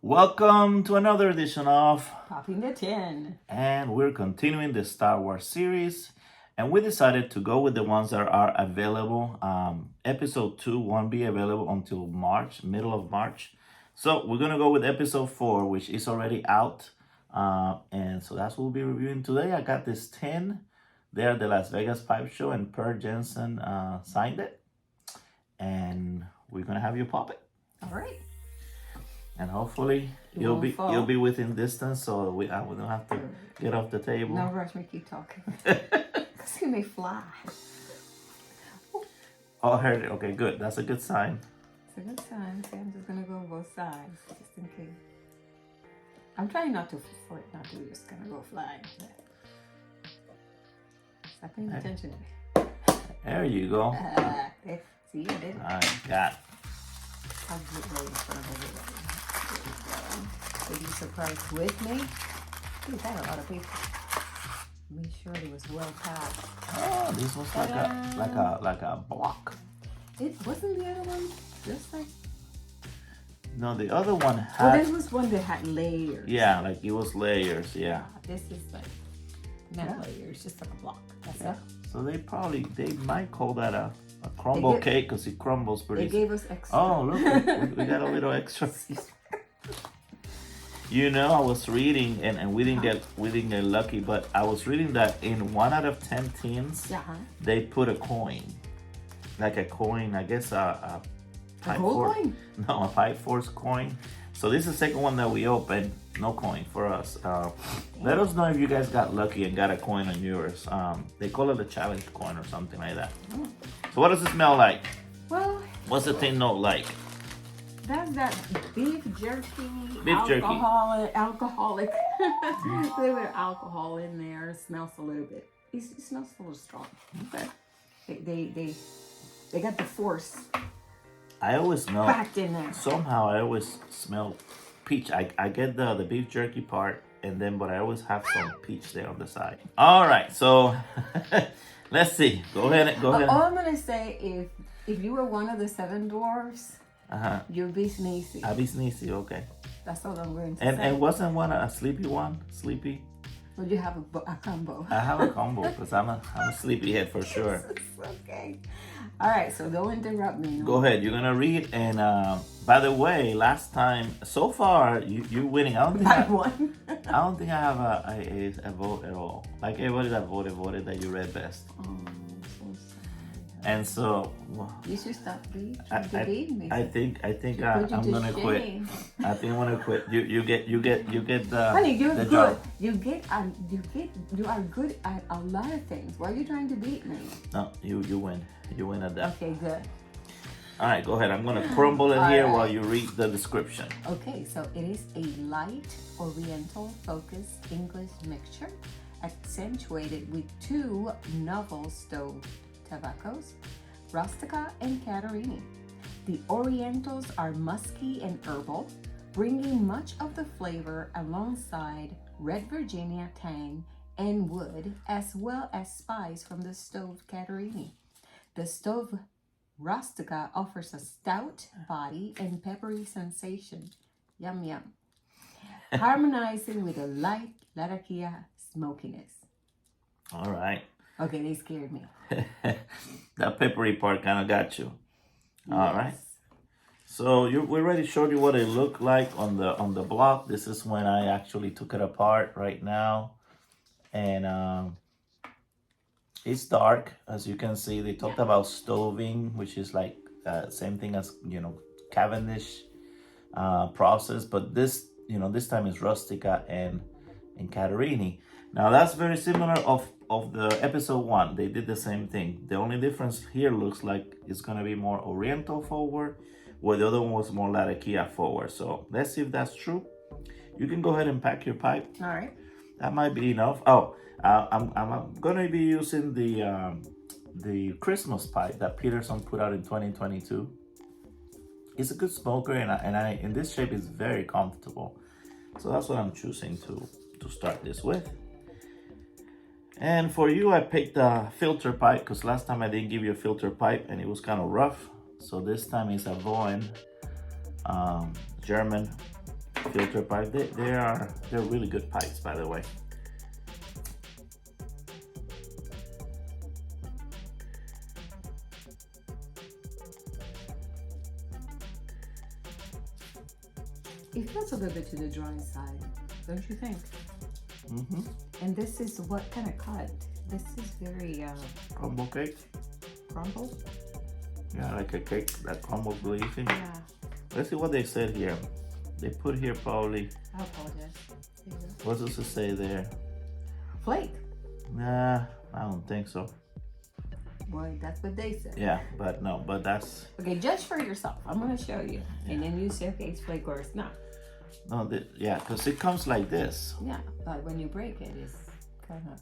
Welcome to another edition of Popping the tin. and we're continuing the Star Wars series, and we decided to go with the ones that are available. Episode 2 won't be available until March, middle of March. So we're gonna go with episode 4, which is already out. And so that's what we'll be reviewing today. I got this tin there at the Las Vegas Pipe Show, and Per Jensen signed it. And we're gonna have you pop it. All right. And hopefully you'll be within distance, so we don't have to get off the table. No rush, me keep talking. Because you may fly. Oh, I heard it. Okay, good. That's a good sign. It's a good sign. See, I'm just gonna go both sides, just in case. I'm trying not to for it not to just gonna go flying. Stop paying attention to me. There you go. See, I did it. I got. I'll get right in front of everybody. Are you surprised with me? We've had a lot of people. Make sure it was well packed. Oh, this was like a block. It wasn't the other one just like. No, the other one Well, had. this was one that had layers. Yeah, like it was layers. Yeah. This is like not layers, just like a block. That's it. So they might call that a crumble cake because it crumbles pretty. They gave us extra. Oh, look, we got a little extra. You know, I was reading, and we didn't get lucky, but I was reading that in 1 out of 10 teams, they put a coin, like a coin. I guess a gold coin. No, a Pipe Force coin. So this is the second one that we opened. No coin for us. Let us know if you guys got lucky and got a coin on yours. They call it a challenge coin or something like that. So what does it smell like? Well, What's the thing note like? that's that beef jerky. Beef jerky. Alcoholic. A little bit of alcohol in there. It smells a little bit. It smells a little strong. Okay. They got the force I always smell. packed in there. Somehow I always smell peach. I get the beef jerky part, but I always have some peach there on the side. All right, so let's see. Go ahead. All I'm gonna say, if you were one of the 7 dwarfs, you'd be sneezy. I'll be sneezy. Okay. That's all I'm going to And say. and wasn't one a sleepy one? Sleepy. Well, you have a combo. I have a combo because I'm a sleepyhead for sure. Okay. All right, so don't interrupt me. No? Go ahead. You're gonna read. And by the way, last time so far you're winning. I don't think I have a vote at all. Like everybody that voted that you read best. Oh, I'm so sorry. And so You should stop beating me. I think I'm gonna quit. I think I'm gonna quit. You get the. Honey, you're the good. job. You are good at a lot of things. Why are you trying to beat me? No, you win. You win at that. Okay, good. All right, go ahead. I'm gonna crumble it All here right. while you read the description. Okay, so it is a light Oriental focused English mixture, accentuated with 2 novel stove tobaccos, Rustica and Catarini. The Orientals are musky and herbal, bringing much of the flavor alongside red Virginia tang and wood, as well as spice from the stove Catarini. The stove Rustica offers a stout body and peppery sensation. Yum yum. Harmonizing with a light Latakia smokiness. All right. Okay, they scared me. That peppery part kind of got you. All right. So we already showed you what it looked like on the block. This is when I actually took it apart right now, and it's dark, as you can see. They talked about stoving, which is like same thing as Cavendish process, but this time is Rustica and Catarini. Now that's very similar of the episode 1. They did the same thing. The only difference here looks like it's gonna be more Oriental forward, where the other one was more Latakia forward. So let's see if that's true. You can go ahead and pack your pipe. All right. That might be enough. Oh, I'm gonna be using the Christmas pipe that Peterson put out in 2022. It's a good smoker, and I in this shape is very comfortable. So that's what I'm choosing to start this with. And for you, I picked a filter pipe because last time I didn't give you a filter pipe and it was kind of rough. So this time it's a Voen German filter pipe. They're really good pipes, by the way. It feels a little bit to the dry side, don't you think? Mm-hmm. And this is what kind of cut? This is very Crumble cake. crumble. Yeah, like a cake that crumbles glazing. Yeah. Let's see what they said here. They put here probably. I apologize. What does it say there? Flake. Nah, I don't think so. Well, that's what they said. Yeah, but no, but that's. Okay, judge for yourself. I'm gonna show you, and then you say, okay, it's flake or it's not. No, yeah, because it comes like this. Yeah, but when you break it, it's kind of.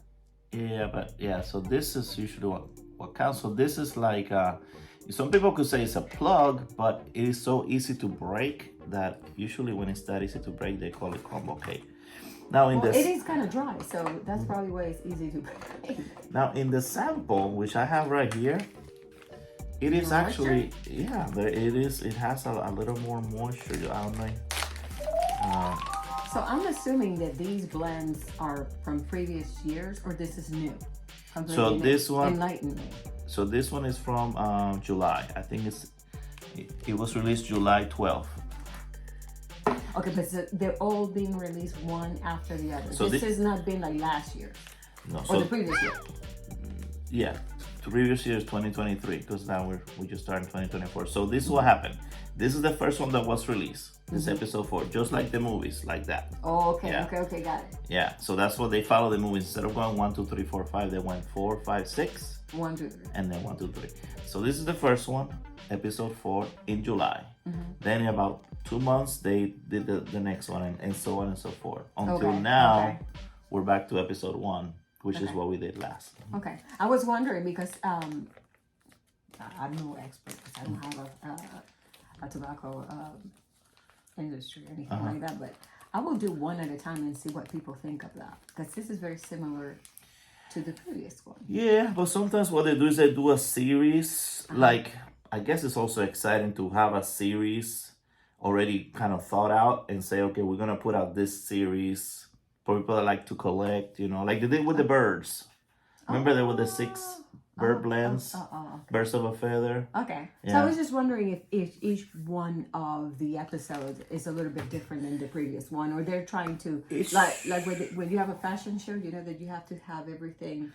Yeah, but yeah, so this is usually what counts. So this is like, some people could say it's a plug, but it is so easy to break that usually when it's that easy to break, they call it crumble cake. Now in Well, this, it is kind of dry, so that's probably why it's easy to break. now in the sample, which I have right here, it is actually, yeah, there it is. It has a little more moisture. I don't know. So I'm assuming that these blends are from previous years, or this is new. So this one, enlighten me. So this one is from July. I think it was released July 12th. Okay, but so they're all being released one after the other. So this has not been like last year No, or so the previous year. yeah, the previous year is 2023 because now we just started 2024. So this is what happened. This is the first one that was released. This episode 4, just like the movies, like that. Oh, okay, Yeah. okay, got it. Yeah, so that's what they follow the movies. Instead of going 1, 2, 3, 4, 5, they went 4, 5, 6, 1, 2, 3. and then 1, 2, 3. So this is the first one, episode 4 in July. Then in about 2 months, they did the next one, and so on and so forth. Until now, we're back to episode 1, which is what we did last. Okay, I was wondering because I'm no expert because I don't have a tobacco industry or anything like that, but I will do one at a time and see what people think of that because this is very similar to the previous one. Yeah, but sometimes what they do is they do a series. Like, I guess it's also exciting to have a series already kind of thought out and say, okay, we're gonna put out this series for people that like to collect, you know, like they did with the birds. Remember there were the 6 bird blends, birds of a feather. Okay, so Yeah. I was just wondering if each one of the episodes is a little bit different than the previous one, or they're trying to like when you have a fashion show, you know that you have to have everything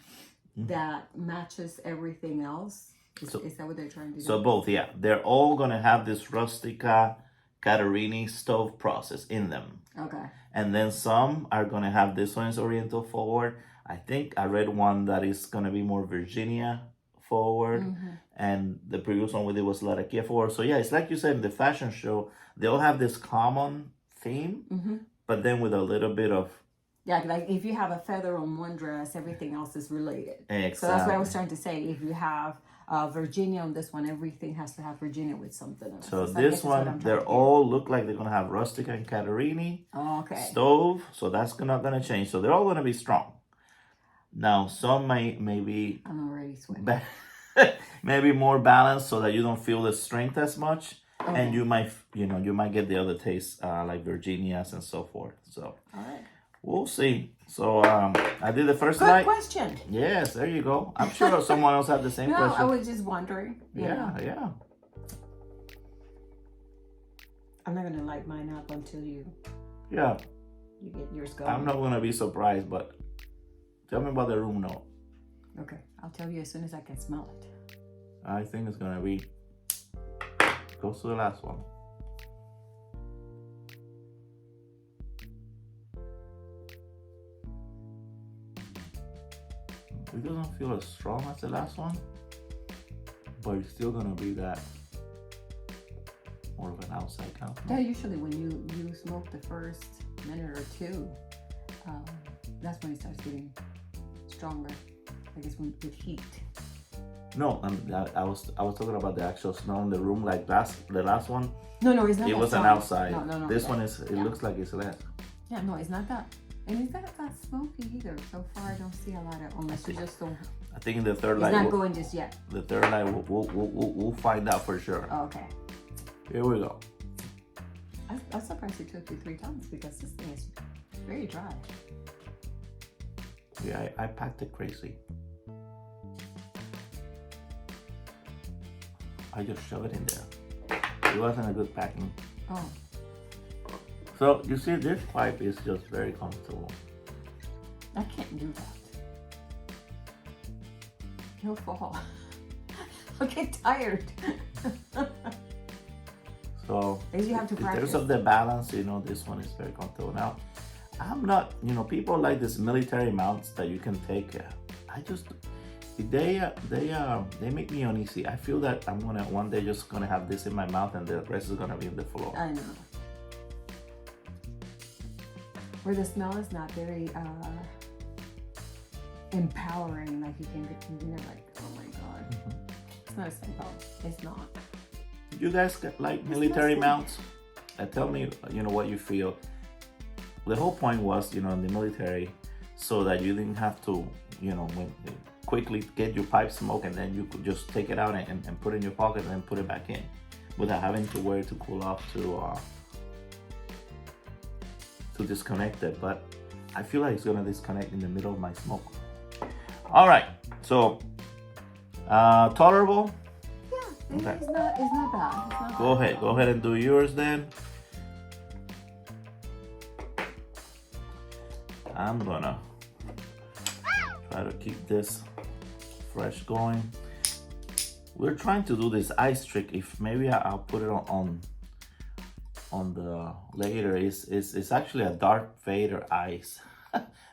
that matches everything else. Is that what they're trying to do? So both, yeah, they're all gonna have this rustica Catarini stove process in them. Okay. And then some are gonna have this one is Oriental forward. I think I read one that is gonna be more Virginia forward, and the previous one we did was Latakia forward. So yeah, it's like you said in the fashion show, they all have this common theme, but then with a little bit of like if you have a feather on one dress, everything else is related. Exactly. So that's what I was trying to say. If you have Virginia on this one, everything has to have Virginia with something else. So this one, they're all look like they're gonna have rustica and Catarini stove. So that's not gonna change. So they're all gonna be strong. Now some maybe I'm already sweating. maybe more balanced so that you don't feel the strength as much, and you might get the other taste like Virginias and so forth. So All right. we'll see. So I did the first Good night. question. Yes, there you go. I'm sure someone else had the same No, question. I was just wondering. you know. Yeah. I'm not gonna light mine up until you Yeah. get yours going. I'm not gonna be surprised, but tell me about the room note. Okay, I'll tell you as soon as I can smell it. I think it's gonna be close to the last one. It doesn't feel as strong as the last one, but it's still gonna be that more of an outside count. Yeah, usually when you smoke the first minute or two, that's when it starts getting stronger. I guess with heat. No, I was talking about the actual smell in the room, like the last one. No, it's not. It that was strong. an outside. No. This one is. It looks like it's less. Yeah, no, it's not that. And it's not that smoky either. So far, I don't see a lot of. Unless you just don't. I think in the third It's light. not going just yet. The third light, we'll find out for sure. Oh, okay. Here we go. I'm surprised it took you 3 times because this thing is very dry. Yeah, I packed it crazy. I just shoved it in there. It wasn't a good packing. Oh. So you see, this pipe is just very comfortable. I can't do that. You'll fall. I'll get tired. So As you have to in terms practice. of the balance, you know, this one is very comfortable. Now, I'm not, you know, people like this military mounts that you can take. I just, they make me uneasy. I feel that I'm gonna one day just gonna have this in my mouth and the rest is gonna be on the floor. I know. Where the smell is not very empowering, like you can get, you know, like, oh my god. It's not a smell. It's not. You guys get like military mounts? Tell me, you know, what you feel. The whole point was, you know, in the military, so that you didn't have to, you know, quickly get your pipe smoke and then you could just take it out and put it in your pocket and then put it back in without having to wait to cool off to disconnect it. But I feel like it's gonna disconnect in the middle of my smoke. All right, so tolerable. Okay. It's not bad. It's not Go bad. ahead and do yours then. I'm gonna try to keep this fresh going. We're trying to do this ice trick. If maybe I'll put it on the later. It's actually a Darth Vader ice,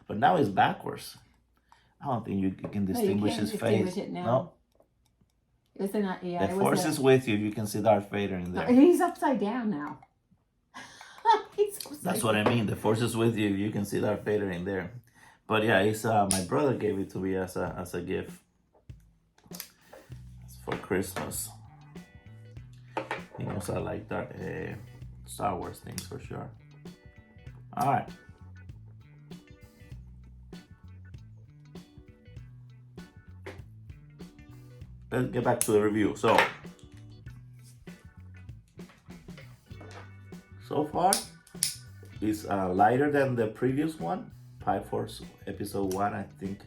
but now it's backwards. I don't think you can distinguish his face. It now. No. It's not, yeah, The force is with you. You can see Darth Vader in there. He's upside down now. That's what I mean. The force is with you. You can see Darth Vader in there. But yeah, it's my brother gave it to me as a gift. It's for Christmas. He knows I like that Star Wars things for sure. All right. Let's get back to the review. So far, it's lighter than the previous one. Pipe Force episode 1, I think,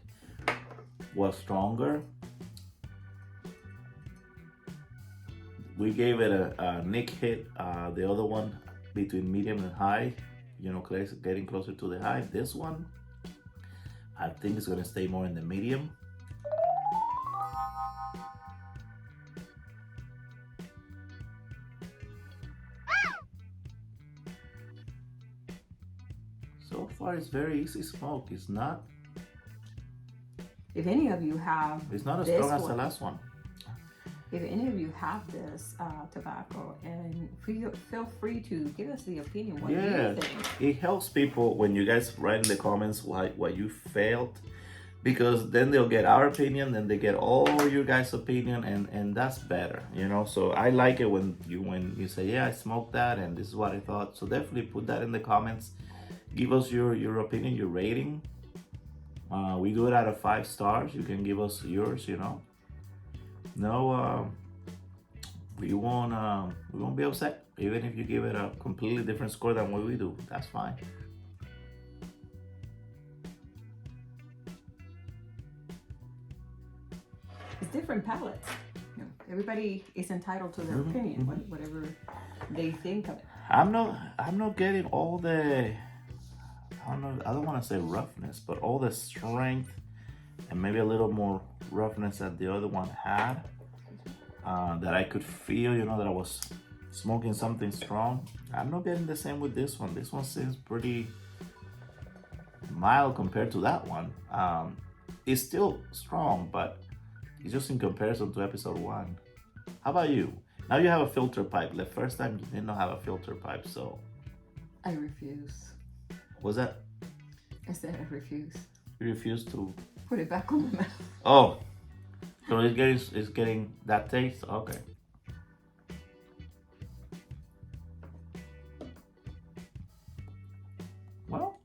was stronger. We gave it a Nick hit, the other one between medium and high, you know, getting closer to the high. This one, I think it's gonna stay more in the medium. So far, it's very easy smoke. It's not. If any of you have, It's not as this strong as one, the last one. if any of you have this tobacco, and feel free to give us the opinion. What do you think? It helps people when you guys write in the comments what you felt, because then they'll get our opinion, then they get all your guys' opinion, and that's better, you know. So I like it when you say, yeah, I smoked that, and this is what I thought. So definitely put that in the comments. Give us your opinion, your rating. We do it out of 5 stars. You can give us yours, you know. No, we won't be upset even if you give it a completely different score than what we do. That's fine. It's different palettes. You know, everybody is entitled to their opinion, whatever they think of it. I'm not getting all the, I don't want to say roughness, but all the strength and maybe a little more roughness that the other one had, that I could feel, you know, that I was smoking something strong. I'm not getting the same with this one. This one seems pretty mild compared to that one. It's still strong, but it's just in comparison to episode 1. How about you? Now you have a filter pipe. The first time you did not have a filter pipe, so. I refuse. Was that? I said I refuse. You refused to put it back on my mouth. Oh, so it's getting that taste? Okay. Well,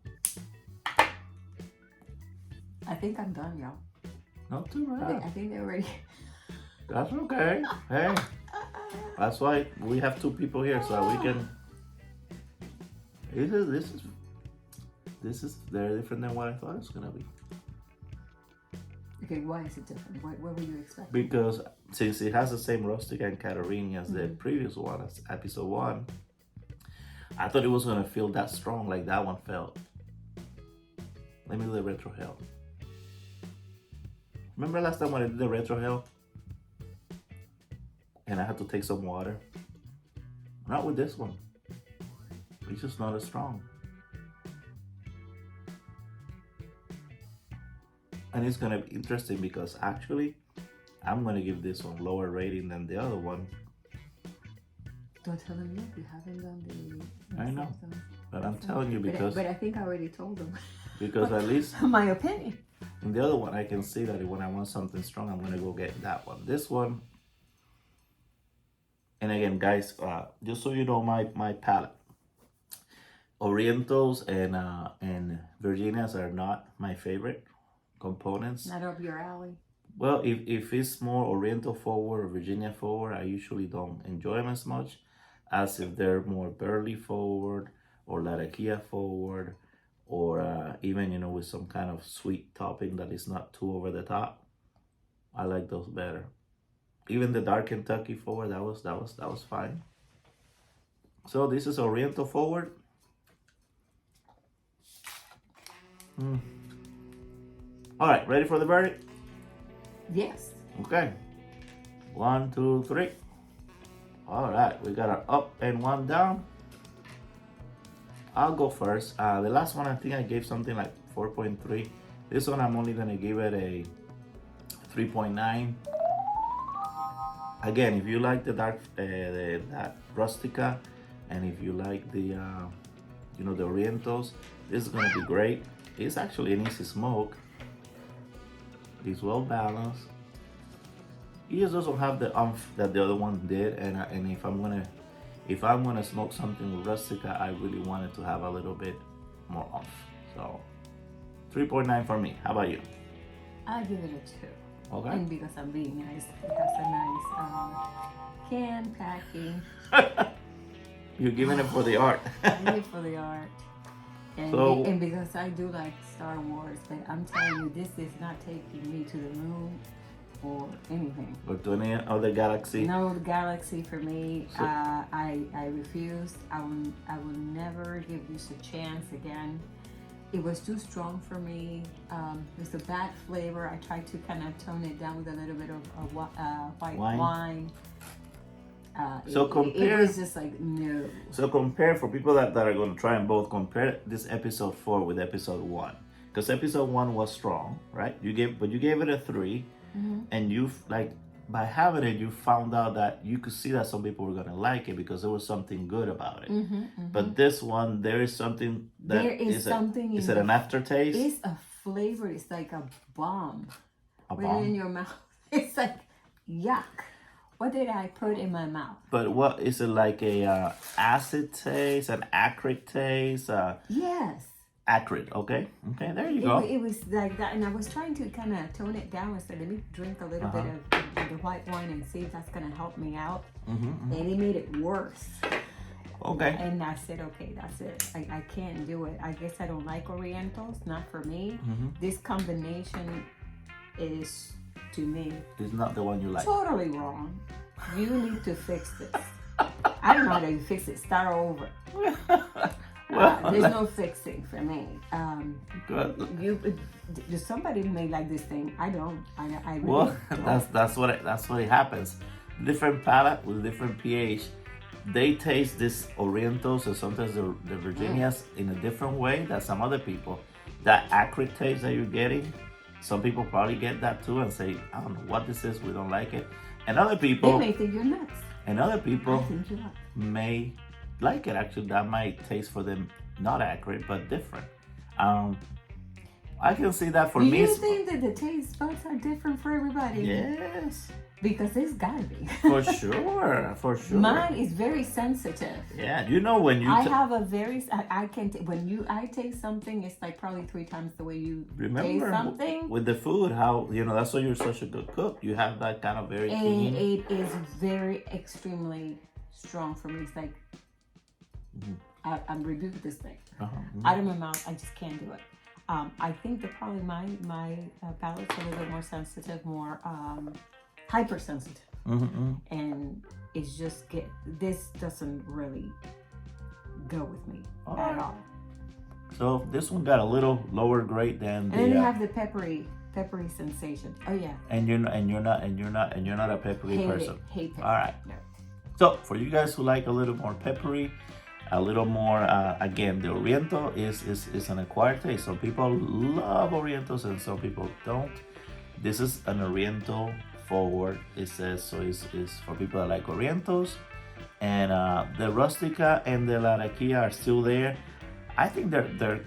I think I'm done, y'all. not too bad. I think they're ready. That's okay. Hey, that's why we have 2 people here, so we can This is very different than what I thought it was gonna be. Okay, why is it different? What were you expecting? Because since it has the same rustic and Catarini as the previous one, as episode 1, I thought it was gonna feel that strong like that one felt. Let me do the retro hell. Remember last time when I did the retro hell? And I had to take some water? Not with this one. It's just not as strong. And it's gonna be interesting because actually, I'm gonna give this one lower rating than the other one. Don't tell them yet. You haven't done the. I know, but I'm telling you because But I think I already told them. because at least My opinion. in the other one, I can see that when I want something strong, I'm gonna go get that one. This one, and again, guys, just so you know, my palate, Orientals and Virginias are not my favorite components. Not up your alley. Well, if it's more Oriental forward or Virginia forward, I usually don't enjoy them as much as if they're more Burley forward or Latakia forward, or even, you know, with some kind of sweet topping that is not too over the top. I like those better. Even the dark Kentucky forward, that was fine. So this is Oriental forward. All right, ready for the verdict? Yes. Okay. 1, 2, 3. All right, we got an up and one down. I'll go first. The last one, I think I gave something like 4.3. This one, I'm only gonna give it a 3.9. Again, if you like the dark, that rustica, and if you like the, you know, the Orientals, this is gonna be great. It's actually an easy smoke. It's well balanced. It just doesn't have the umph that the other one did, and if I'm gonna smoke something with rustica, I really want it to have a little bit more umph. So 3.9 for me. How about you? I give it a 2. Okay. And because I'm being nice, it has a nice can packing. You're giving it for the art. I give it for the art. And, So- and because I do like Star Wars, but I'm telling you, this is not taking me to the moon or anything. Or to any other galaxy. No galaxy for me. So- I refuse. I will never give this a chance again. It was too strong for me. It's a bad flavor. I tried to kind of tone it down with a little bit of white wine. So compare- It was just like, no. So compare, for people that are going to try and both, compare this episode 4 with episode 1. Because episode 1 was strong, right? You gave it a 3, and you, like, by having it, you found out that you could see that some people were going to like it because there was something good about it. But this one, there is something that There is something in is it an aftertaste? It's a flavor. It's like a bomb. A Put it bomb? in your mouth. It's like, yuck. What did I put in my mouth? But what is it, like a acid taste, an acrid taste? Yes. Acrid, okay, there you go. It was like that, and I was trying to kind of tone it down and say, let me drink a little bit of the white wine and see if that's going to help me out. And it made it worse. Okay. And I said, okay, that's it. I can't do it. I guess I don't like Orientals, not for me. This combination is, to me, It's not the one you like. totally wrong. You need to fix this. I don't know how to fix it. Start over. There's no fixing for me. Good. Somebody may like this thing. I don't. I really Well, don't. that's what it happens. Different palate with different pH. They taste this Orientals and sometimes the Virginias in a different way than some other people. That acrid taste that you're getting, some people probably get that too and say, I don't know what this is, we don't like it. And other They people, may think you're nuts. I I think you're nuts. may like it. Actually, that might taste for them not accurate but different. I can see that for Do me. you think that the taste buds are different for everybody? Yes, Because it's gotta be. for sure, for sure. Mine is very sensitive. Yeah, you know when you I have a very. I can. I taste something, it's like probably 3 times the way you remember taste something. with the food, how that's why you're such a good cook. You have that kind of very And keen. it is very extremely strong for me. It's like I'm rebuking this thing. Uh-huh. Out of my mouth, I just can't do it. I think that probably my palate's a little bit more sensitive, more hypersensitive, and it's just this doesn't really go with me at all. So this one got a little lower grade than the. And then you have the peppery sensation. Oh yeah. And you're not a peppery person. Hate pepper. All right. No. So for you guys who like a little more peppery, a little more again, the Oriental is an acquired taste. Some people love Orientals and some people don't. This is an Oriental forward. It says so. It's for people that like Orientals, and the Rustica and the Laraquia are still there. I think they're.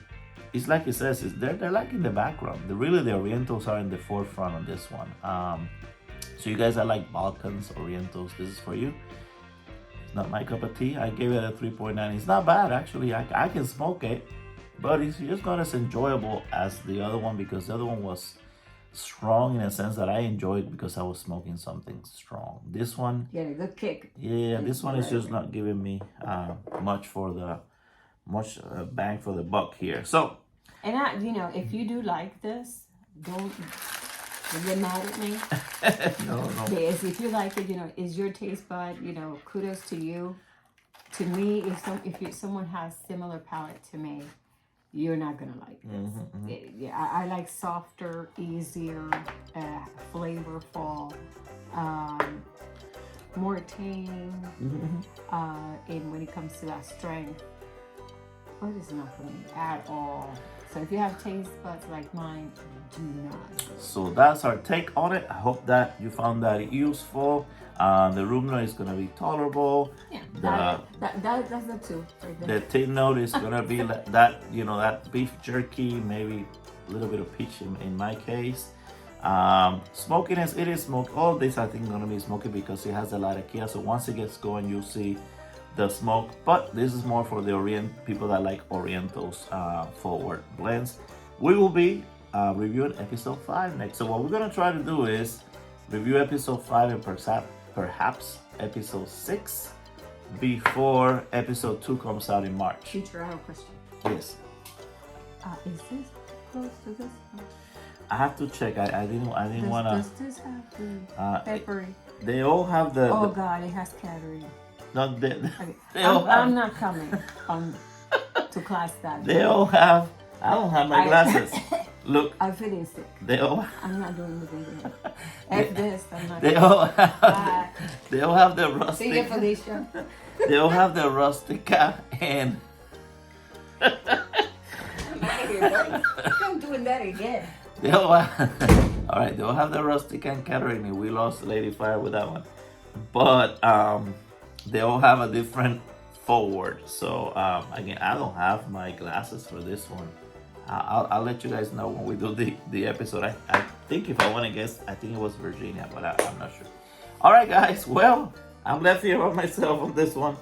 It's like it says. They're like in the background. The Orientals are in the forefront on this one. So you guys that like Balkans Orientals, this is for you. It's not my cup of tea. I gave it a 3.9. It's not bad actually. I can smoke it, but it's just not as enjoyable as the other one because the other one was strong in a sense that I enjoyed because I was smoking something strong. This one, get a good kick. Yeah, this one is just not giving me much bang for the buck here. So, and if you do like this, don't get mad at me. no. Because if you like it, is your taste bud, kudos to you. To me, if someone has similar palate to me, you're not gonna like this. I like softer, easier, flavorful, more tame. And when it comes to that strength, but it's not for me at all. So if you have taste buds like mine, do not. So that's our take on it. I hope that you found that useful. The room note is gonna be tolerable. Yeah, that's the two. Right there. The tin note is gonna be like that, that beef jerky, maybe a little bit of peach in my case. Smokiness, it is smoke. All this I think gonna be smoky because it has a lot of Kia. So once it gets going, you'll see the smoke. But this is more for the people that like Orientals forward blends. We will be reviewing episode 5 next. So what we're gonna try to do is review episode 5 and perhaps episode 6 before episode 2 comes out in March. Teacher, I have a question. Yes. Is this close to this one? I have to check. I didn't want to. Does this have the peppery? They all have the. Oh God, it has calorie. No, Okay. they all I'm have. not coming to class that. They all have. I don't have my glasses. Look. I'm feeling sick. They all. I'm not doing the video. F this. I'm not. They all have. They all have the See you, rustica. Felicia. They all have the rustica and. I'm out of here, buddy. I'm doing that again. They all have, all right, they all have the rustic and Caterina. We lost Lady Fire with that one, but they all have a different forward. So again, I don't have my glasses for this one. I'll let you guys know when we do the episode. I think if I want to guess, I think it was Virginia, but I'm not sure. All right, guys. Well, I'm left here by myself on this one,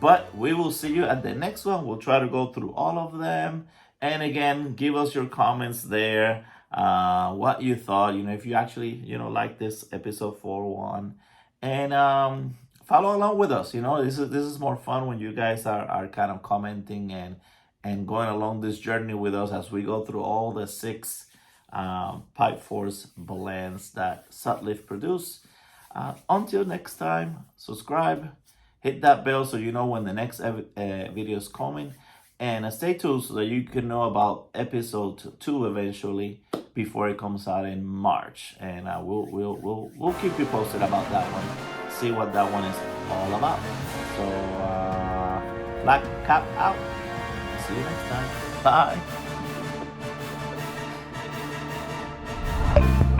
but we will see you at the next one. We'll try to go through all of them, and again, give us your comments there. What you thought, if you actually, like this episode 4.1, and follow along with us. This is more fun when you guys are kind of commenting and going along this journey with us as we go through all the 6 Pipe Force blends that Sutliff produce. Until next time, subscribe, hit that bell so you know when the next video is coming. And stay tuned so that you can know about episode 2 eventually before it comes out in March. And we'll keep you posted about that one. See what that one is all about. So Black Cap out. See you next time. Bye.